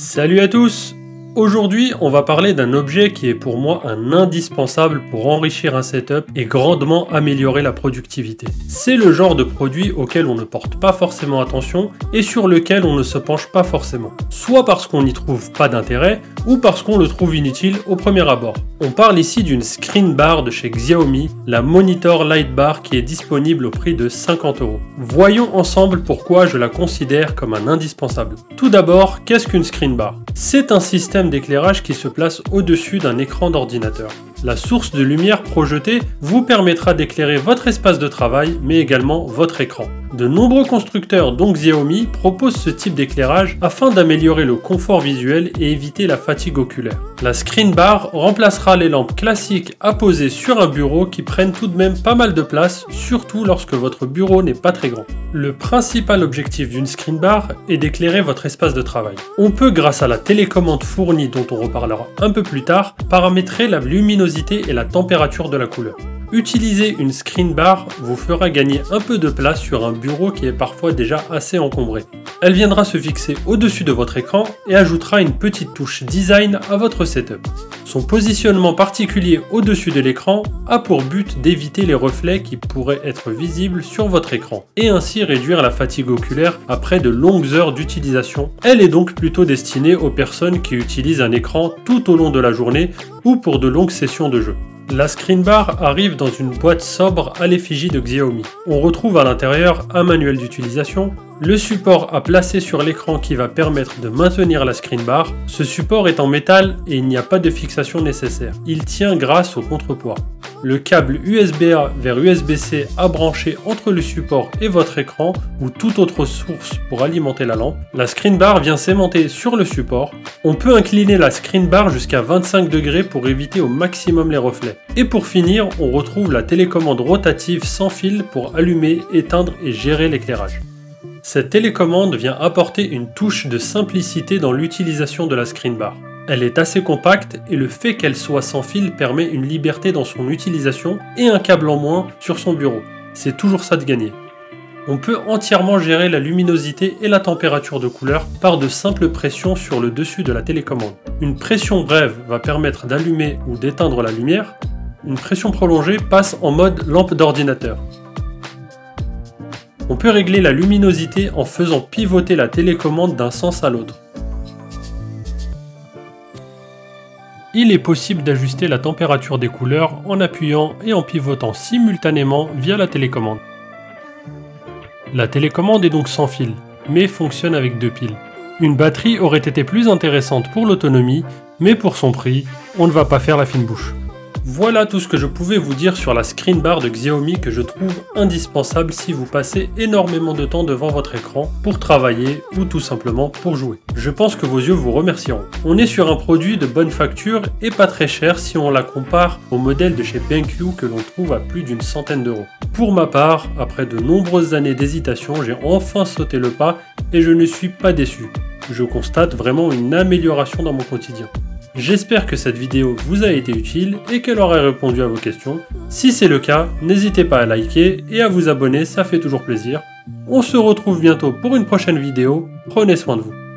Salut à tous! Aujourd'hui, on va parler d'un objet qui est pour moi un indispensable pour enrichir un setup et grandement améliorer la productivité. C'est le genre de produit auquel on ne porte pas forcément attention et sur lequel on ne se penche pas forcément. Soit parce qu'on n'y trouve pas d'intérêt, ou parce qu'on le trouve inutile au premier abord. On parle ici d'une screen bar de chez Xiaomi, la Monitor Light Bar qui est disponible au prix de 50 €. Voyons ensemble pourquoi je la considère comme un indispensable. Tout d'abord, qu'est-ce qu'une screen bar? C'est un système d'éclairage qui se place au-dessus d'un écran d'ordinateur. La source de lumière projetée vous permettra d'éclairer votre espace de travail, mais également votre écran. De nombreux constructeurs, dont Xiaomi, proposent ce type d'éclairage afin d'améliorer le confort visuel et éviter la fatigue oculaire. La screen bar remplacera les lampes classiques à poser sur un bureau qui prennent tout de même pas mal de place, surtout lorsque votre bureau n'est pas très grand. Le principal objectif d'une screen bar est d'éclairer votre espace de travail. On peut, grâce à la télécommande fournie dont on reparlera un peu plus tard, paramétrer la luminosité et la température de la couleur. Utiliser une screen bar vous fera gagner un peu de place sur un bureau qui est parfois déjà assez encombré. Elle viendra se fixer au-dessus de votre écran et ajoutera une petite touche design à votre setup. Son positionnement particulier au-dessus de l'écran a pour but d'éviter les reflets qui pourraient être visibles sur votre écran et ainsi réduire la fatigue oculaire après de longues heures d'utilisation. Elle est donc plutôt destinée aux personnes qui utilisent un écran tout au long de la journée ou pour de longues sessions de jeu. La screen bar arrive dans une boîte sobre à l'effigie de Xiaomi. On retrouve à l'intérieur un manuel d'utilisation, le support à placer sur l'écran qui va permettre de maintenir la screen bar. Ce support est en métal et il n'y a pas de fixation nécessaire. Il tient grâce au contrepoids. Le câble USB-A vers USB-C à brancher entre le support et votre écran ou toute autre source pour alimenter la lampe. La screen bar vient s'aimanter sur le support. On peut incliner la screen bar jusqu'à 25 degrés pour éviter au maximum les reflets. Et pour finir, on retrouve la télécommande rotative sans fil pour allumer, éteindre et gérer l'éclairage. Cette télécommande vient apporter une touche de simplicité dans l'utilisation de la screen bar. Elle est assez compacte et le fait qu'elle soit sans fil permet une liberté dans son utilisation et un câble en moins sur son bureau. C'est toujours ça de gagner. On peut entièrement gérer la luminosité et la température de couleur par de simples pressions sur le dessus de la télécommande. Une pression brève va permettre d'allumer ou d'éteindre la lumière. Une pression prolongée passe en mode lampe d'ordinateur. On peut régler la luminosité en faisant pivoter la télécommande d'un sens à l'autre. Il est possible d'ajuster la température des couleurs en appuyant et en pivotant simultanément via la télécommande. La télécommande est donc sans fil, mais fonctionne avec 2 piles. Une batterie aurait été plus intéressante pour l'autonomie, mais pour son prix, on ne va pas faire la fine bouche. Voilà tout ce que je pouvais vous dire sur la screen bar de Xiaomi que je trouve indispensable si vous passez énormément de temps devant votre écran pour travailler ou tout simplement pour jouer. Je pense que vos yeux vous remercieront. On est sur un produit de bonne facture et pas très cher si on la compare au modèle de chez BenQ que l'on trouve à plus d'une centaine d'euros. Pour ma part, après de nombreuses années d'hésitation, j'ai enfin sauté le pas et je ne suis pas déçu. Je constate vraiment une amélioration dans mon quotidien. J'espère que cette vidéo vous a été utile et qu'elle aura répondu à vos questions. Si c'est le cas, n'hésitez pas à liker et à vous abonner, ça fait toujours plaisir. On se retrouve bientôt pour une prochaine vidéo. Prenez soin de vous.